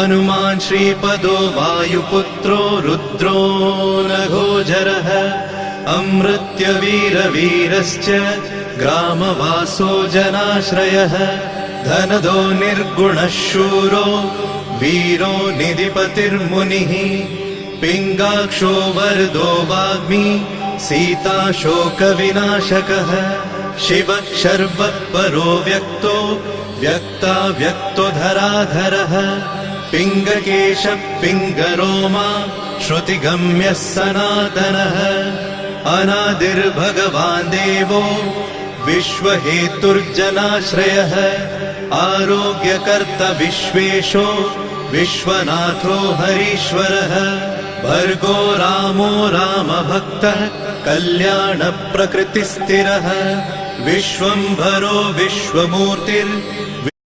हनुमान् श्रीपदो वायुपुत्रो रुद्रो नघोजरः अमृत्यवीरवीरश्च ग्रामवासो जनाश्रयः धनदो निर्गुणः शूरो वीरो निधिपतिर्मुनिः पिङ्गाक्षो वरदो वाग्मी सीताशोकविनाशकः शिवः शर्वपरो व्यक्तो व्यक्ताव्यक्तो धराधरः पिङ्गकेशः पिङ्गरोमा श्रुतिगम्यः सनातनः अनादिर्भगवान् देवो विश्वहेतुर्जनाश्रयः आरोग्यकर्ता विश्वेशो विश्वनाथो हरीश्वरः भर्गो रामो रामभक्तः कल्याणप्रकृतिस्थिरः विश्वम्भरो विश्वमूर्तिर्